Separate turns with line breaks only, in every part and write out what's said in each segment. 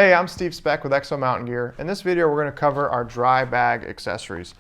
Hey, I'm Steve Speck with Exo Mountain Gear. In this video, we're going to cover our dry bag accessories.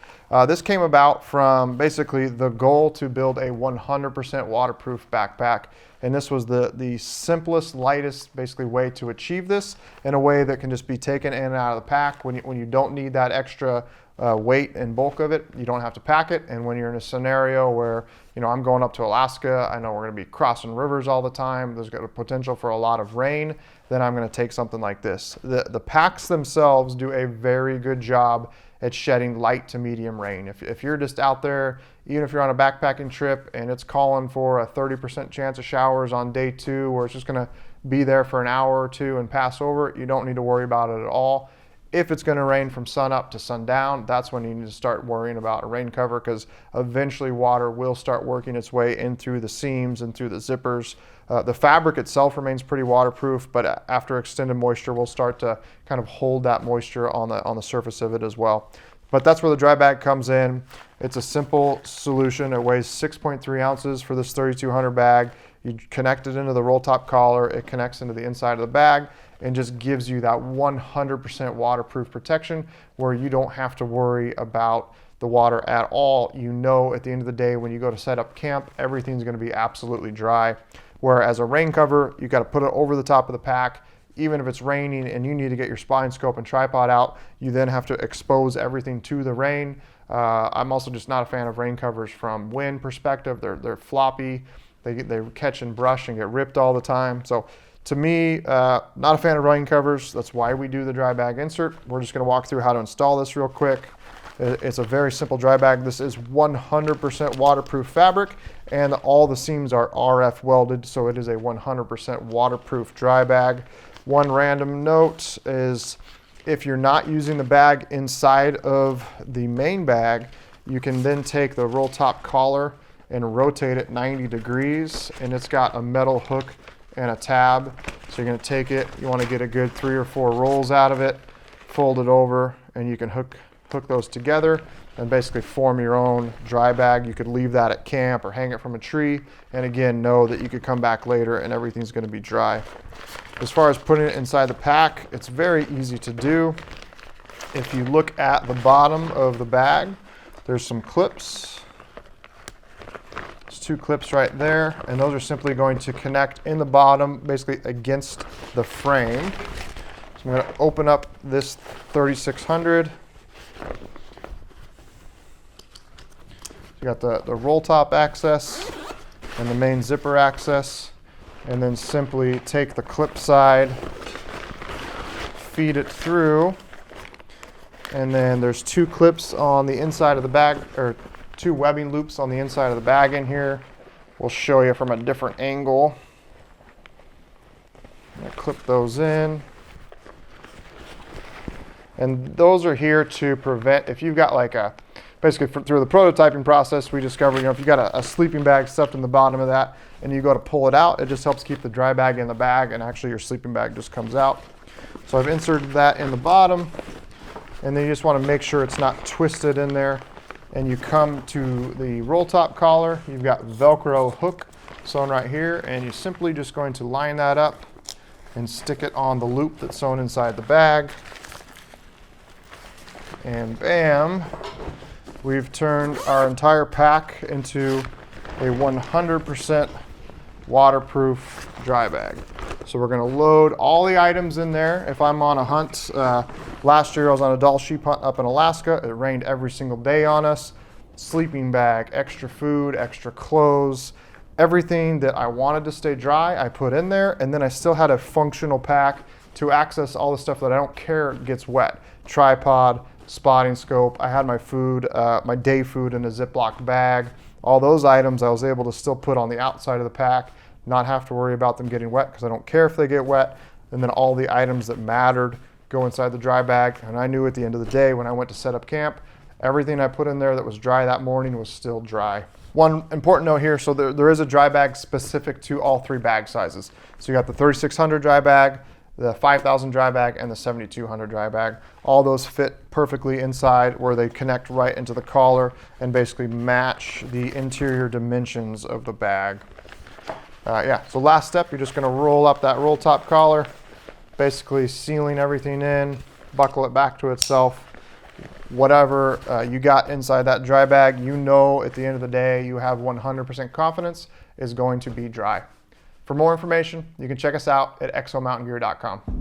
This came about from basically the goal to build a 100% waterproof backpack. And this was the simplest, lightest, basically way to achieve this in a way that can just be taken in and out of the pack when you don't need that extra weight and bulk of it. You don't have to pack it. And when you're in a scenario where, I'm going up to Alaska, I know we're going to be crossing rivers all the time, there's got a potential for a lot of rain, then I'm going to take something like this. The packs themselves do a very good job at shedding light to medium rain. If you're just out there, even if you're on a backpacking trip and it's calling for a 30% chance of showers on day 2, where it's just going to be there for an hour or two and pass over, you don't need to worry about it at all. If it's going to rain from sun up to sundown, that's when you need to start worrying about a rain cover, because eventually water will start working its way in through the seams and through the zippers. The fabric itself remains pretty waterproof, but after extended moisture, we'll start to kind of hold that moisture on the surface of it as well. But that's where the dry bag comes in. It's a simple solution. It weighs 6.3 ounces for this 3200 bag. You connect it into the roll top collar, it connects into the inside of the bag, and just gives you that 100% waterproof protection where you don't have to worry about the water at all. At the end of the day, when you go to set up camp, everything's going to be absolutely dry. Whereas a rain cover, you got to put it over the top of the pack. Even if it's raining and you need to get your spine scope and tripod out, you then have to expose everything to the rain. I'm also just not a fan of rain covers from wind perspective. They're floppy. They catch and brush and get ripped all the time. So to me, not a fan of rain covers. That's why we do the dry bag insert. We're just going to walk through how to install this real quick. It's a very simple dry bag. This is 100% waterproof fabric, and all the seams are RF welded, so it is a 100% waterproof dry bag. One random note is, if you're not using the bag inside of the main bag, you can then take the roll top collar and rotate it 90 degrees, and it's got a metal hook and a tab. So you're going to take it, you want to get a good 3 or 4 rolls out of it, fold it over, and you can hook those together and basically form your own dry bag. You could leave that at camp or hang it from a tree, and again, know that you could come back later and everything's going to be dry. As far as putting it inside the pack, it's very easy to do. If you look at the bottom of the bag, there's some clips. There's 2 clips right there, and those are simply going to connect in the bottom, basically against the frame. So I'm going to open up this 3600. You got the roll top access and the main zipper access, and then simply take the clip side, feed it through, and then there's 2 clips on the inside of the bag, or 2 webbing loops on the inside of the bag in here. We'll show you from a different angle. Clip those in. And those are here to prevent, if you've got basically through the prototyping process, we discovered, if you got a sleeping bag stuffed in the bottom of that and you go to pull it out, it just helps keep the dry bag in the bag, and actually your sleeping bag just comes out. So I've inserted that in the bottom, and then you just want to make sure it's not twisted in there. And you come to the roll top collar, you've got Velcro hook sewn right here, and you're simply just going to line that up and stick it on the loop that's sewn inside the bag. And bam, we've turned our entire pack into a 100% waterproof dry bag. So we're going to load all the items in there. If I'm on a hunt, last year I was on a Dall sheep hunt up in Alaska. It rained every single day on us. Sleeping bag, extra food, extra clothes, everything that I wanted to stay dry, I put in there, and then I still had a functional pack to access all the stuff that I don't care gets wet. Tripod, spotting scope. I had my food, my day food in a Ziploc bag. All those items I was able to still put on the outside of the pack, not have to worry about them getting wet, because I don't care if they get wet. And then all the items that mattered go inside the dry bag. And I knew at the end of the day, when I went to set up camp, everything I put in there that was dry that morning was still dry. One important note here, so there is a dry bag specific to all 3 bag sizes. So you got the 3600 dry bag, the 5000 dry bag, and the 7200 dry bag. All those fit perfectly inside, where they connect right into the collar and basically match the interior dimensions of the bag. So last step, you're just going to roll up that roll top collar, basically sealing everything in, buckle it back to itself. Whatever you got inside that dry bag, you know at the end of the day you have 100% confidence is going to be dry. For more information, you can check us out at exomountaingear.com.